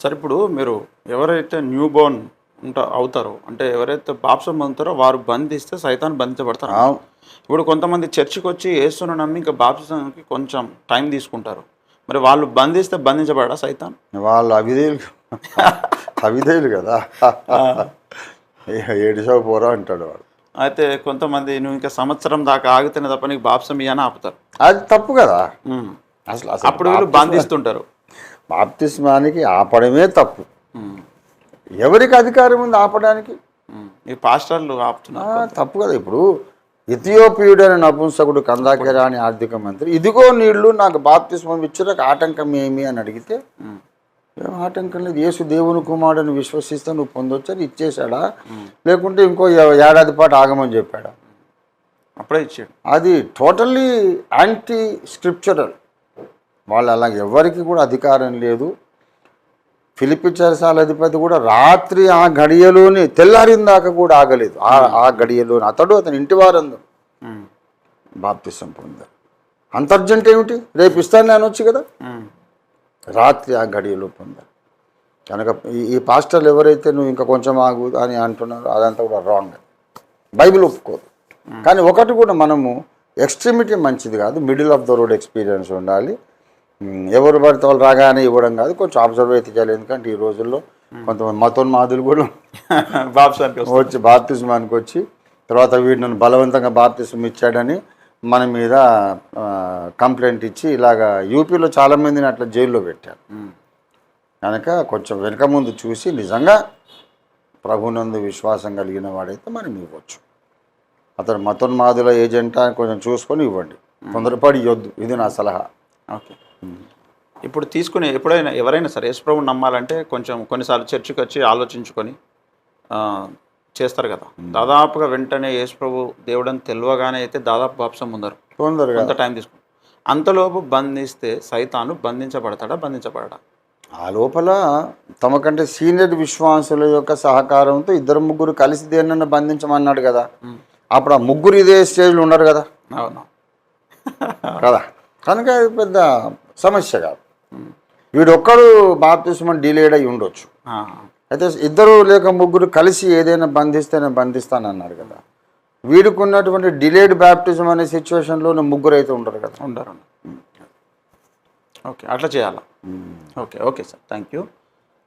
సరే ఇప్పుడు మీరు ఎవరైతే న్యూ బోర్న్ అవుతారో అంటే ఎవరైతే బాప్సం పొందుతారో వారు బంధిస్తే సైతాన్ బంధించబడతారు. అవును. ఇప్పుడు కొంతమంది చర్చికి వచ్చి యేసును నమ్మి ఇంకా బాప్టిజంకి కొంచెం టైం తీసుకుంటారు. మరి వాళ్ళు బంధిస్తే బంధించబడా సైతాన్? వాళ్ళు అవిధేయులు కదా. ఏడిసావు పోరా అంటాడు వాడు. అయితే కొంతమంది నువ్వు ఇంకా సంవత్సరం దాకా ఆగితేనే తప్ప నీకు బాప్సం ఇయ్యని ఆపుతారు. అది తప్పు కదా. ఉమ్. అసలు అప్పుడు వీళ్ళు బంధిస్తుంటారు. బాప్తిస్మానికి ఆపడమే తప్పు. ఉమ్. ఎవరికి అధికారం ఉంది ఆపడానికి? ఈ పాస్టర్లు ఆపుతున్నారు. తప్పు కదా. ఇప్పుడు ఇథియోపియుడు అనే నపుంసకుడు కందాకెరా అని ఆర్థిక మంత్రి, ఇదిగో నీళ్లు నాకు బాప్తిస్మం ఇచ్చారు, ఆటంకం ఏమి అని అడిగితే ఏం ఆటంకం లేదు, యేసు దేవుని కుమారుడిని విశ్వసిస్తే నువ్వు పొందొచ్చని ఇచ్చేశాడా, లేకుంటే ఇంకో ఏడాది పాటు ఆగమని చెప్పాడా? అప్పుడే ఇచ్చాడు. అది టోటల్లీ యాంటీ స్క్రిప్చరల్. వాళ్ళు అలా ఎవరికి కూడా అధికారం లేదు. ఫిలిప్పి చెరసాల అధిపతి కూడా రాత్రి ఆ గడియలోనే తెల్లారిన దాకా కూడా ఆగలేదు. ఆ గడియలోనే అతని ఇంటి వారందరూ బాప్తిసం పొందారు. అంతర్జెంట్ ఏమిటి, రేపు ఇస్తాను నేను వచ్చి కదా, రాత్రి ఆ గడియలో పొందారు. కనుక ఈ పాస్టర్లు ఎవరైతే నువ్వు ఇంకా కొంచెం ఆగు అని అంటున్నారో అదంతా కూడా రాంగ్. బైబిల్ ఒప్పుకోదు. కానీ ఒకటి కూడా మనము ఎక్స్ట్రీమిటీ మంచిది కాదు, middle of the road experience ఉండాలి. ఎవరు పడితే వాళ్ళు రాగానే ఇవ్వడం కాదు, కొంచెం అబ్జర్వ్ అయితే చేయాలి. ఎందుకంటే ఈ రోజుల్లో కొంతమంది మతోన్మాదులు కూడా వచ్చి బాప్తిస్మానికి వచ్చి తర్వాత వీడు నన్ను బలవంతంగా బాప్తిస్మం ఇచ్చాడని మన మీద కంప్లైంట్ ఇచ్చి ఇలాగా యూపీలో చాలామందిని అట్లా జైల్లో పెట్టారు. కనుక కొంచెం వెనక ముందు చూసి నిజంగా ప్రభునందు విశ్వాసం కలిగిన వాడైతే మనం ఇవ్వచ్చు. అతను మతోన్మాదుల ఏజెంట్ అని కొంచెం చూసుకొని ఇవ్వండి, తొందరపడి ఇవ్వద్దు. ఇది నా సలహా. ఓకే. ఇప్పుడు తీసుకుని ఎప్పుడైనా ఎవరైనా సరే యేసుప్రభుని నమ్మాలంటే కొంచెం కొన్నిసార్లు చర్చికి వచ్చి ఆలోచించుకొని చేస్తారు కదా. దాదాపుగా వెంటనే యేసుప్రభు దేవుడని తెలియగానే అయితే దాదాపు బాప్సం ముందరు తొందరగా కొంత టైం తీసుకుని అంతలోపు బంధిస్తే సైతాను బంధించబడడా? ఆ లోపల తమకంటే సీనియర్ విశ్వాసుల యొక్క సహకారంతో ఇద్దరు ముగ్గురు కలిసి దేన్నన్నా బంధించమన్నాడు కదా. అప్పుడు ఆ ముగ్గురు ఇదే స్టేజ్లో ఉన్నారు కదా. అవును కదా. కనుక అది పెద్ద సమస్య కాదు. వీడొక్కడు బాప్తిస్మం డిలేడ్ అయి ఉండొచ్చు. అయితే ఇద్దరు లేక ముగ్గురు కలిసి ఏదైనా బంధిస్తేనే బంధిస్తానన్నారు కదా. వీడికి ఉన్నటువంటి డిలేడ్ బాప్టిజం అనే సిచ్యువేషన్లో ముగ్గురు అయితే ఉండరు కదా. ఉండరు. ఓకే, అట్లా చేయాలా? Okay sir, thank you.